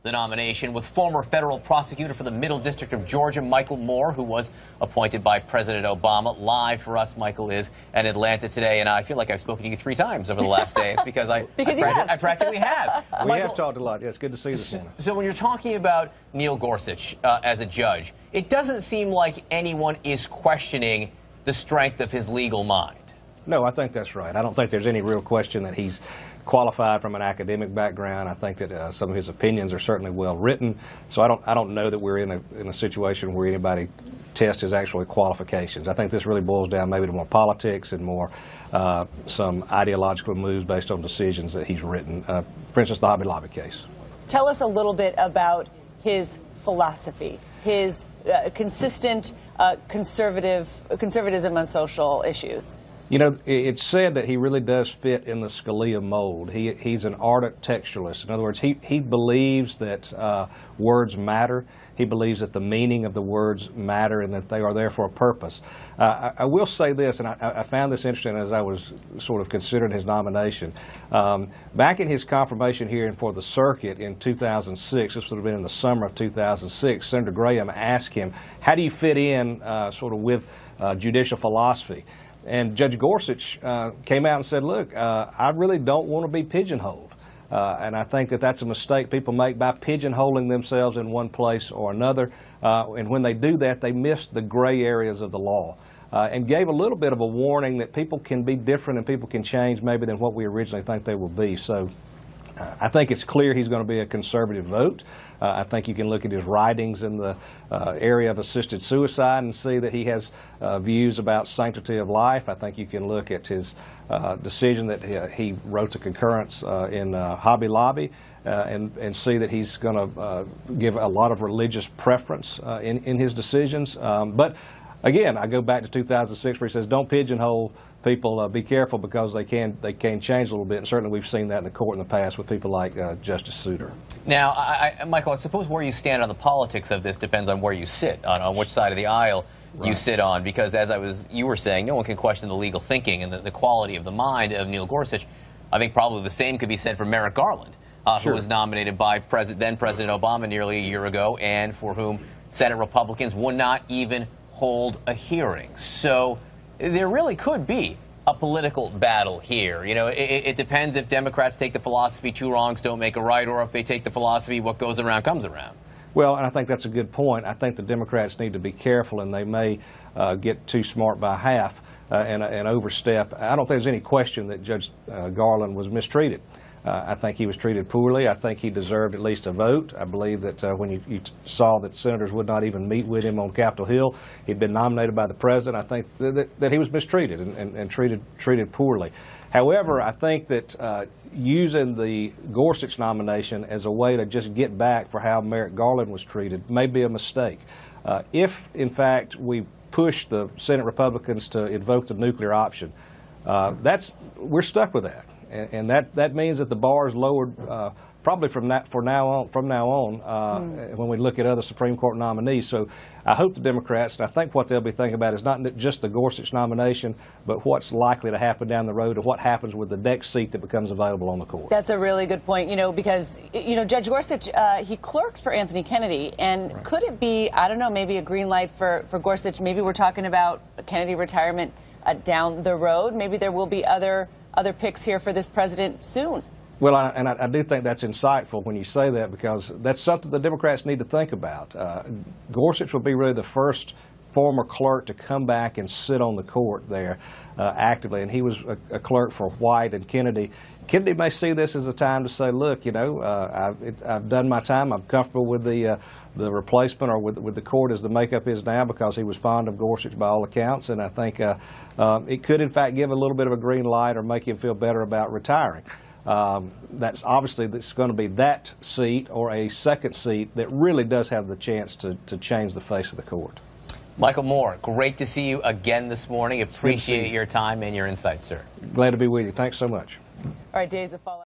the nomination with former federal prosecutor for the Middle District of Georgia, Michael Moore, who was appointed by President Obama. Live for us, Michael is in Atlanta today, and I feel like I've spoken to you 3 times over the last day. It's because I practically have. We have talked a lot. Yeah, it's good to see you this morning. So when you're talking about Neil Gorsuch as a judge, it doesn't seem like anyone is questioning the strength of his legal mind. No, I think that's right. I don't think there's any real question that he's qualified from an academic background. I think that some of his opinions are certainly well written. So I don't know that we're in a situation where anybody tests his actual qualifications. I think this really boils down maybe to more politics and more some ideological moves based on decisions that he's written. For instance, the Hobby Lobby case. Tell us a little bit about his philosophy, his consistent conservatism on social issues. You know, it's said that he really does fit in the Scalia mold. He's an ardent textualist. In other words, he believes that words matter. He believes that the meaning of the words matter and that they are there for a purpose. I will say this, and I found this interesting as I was sort of considering his nomination. Back in his confirmation hearing for the circuit in 2006, this would have been in the summer of 2006, Senator Graham asked him, how do you fit in sort of with judicial philosophy? And Judge Gorsuch came out and said, look, I really don't want to be pigeonholed. And I think that that's a mistake people make by pigeonholing themselves in one place or another. And when they do that, they miss the gray areas of the law. And gave a little bit of a warning that people can be different and people can change maybe than what we originally think they will be. So I think it's clear he's going to be a conservative vote. I think you can look at his writings in the area of assisted suicide and see that he has views about sanctity of life. I think you can look at his decision that he wrote the concurrence in Hobby Lobby and see that he's going to give a lot of religious preference in his decisions. But again, I go back to 2006 where he says, don't pigeonhole people, be careful because they can change a little bit, and certainly we've seen that in the court in the past with people like Justice Souter. Now, Michael, I suppose where you stand on the politics of this depends on where you sit, on which side of the aisle you sit on, because as you were saying, no one can question the legal thinking and the quality of the mind of Neil Gorsuch. I think probably the same could be said for Merrick Garland, who was nominated by then President Obama nearly a year ago, and for whom Senate Republicans would not even hold a hearing. So there really could be a political battle here. You know, it depends if Democrats take the philosophy 2 wrongs don't make a right, or if they take the philosophy what goes around comes around. Well, and I think that's a good point. I think the Democrats need to be careful, and they may get too smart by half and overstep. I don't think there's any question that Judge Garland was mistreated. I think he was treated poorly. I think he deserved at least a vote. I believe that when you saw that senators would not even meet with him on Capitol Hill, he'd been nominated by the president. I think that he was mistreated and treated poorly. However, I think that using the Gorsuch nomination as a way to just get back for how Merrick Garland was treated may be a mistake. If, in fact, we push the Senate Republicans to invoke the nuclear option, we're stuck with that. And that means that the bar is lowered probably from now on when we look at other Supreme Court nominees. So I hope the Democrats, and I think what they'll be thinking about is not just the Gorsuch nomination, but what's likely to happen down the road and what happens with the next seat that becomes available on the court. That's a really good point, because, Judge Gorsuch, he clerked for Anthony Kennedy, and could it be, I don't know, maybe a green light for Gorsuch? Maybe we're talking about Kennedy retirement down the road. Maybe there will be other picks here for this president soon. Well, I do think that's insightful when you say that, because that's something the Democrats need to think about. Gorsuch will be really the first former clerk to come back and sit on the court there actively, and he was a clerk for White and Kennedy. Kennedy may see this as a time to say, look, I've done my time. I'm comfortable with the replacement or with the court as the makeup is now, because he was fond of Gorsuch by all accounts, and I think it could in fact give a little bit of a green light or make him feel better about retiring. That's obviously going to be that seat or a second seat that really does have the chance to change the face of the court. Michael Moore, great to see you again this morning. Appreciate your time and your insights, sir. Glad to be with you. Thanks so much. All right, days of follow.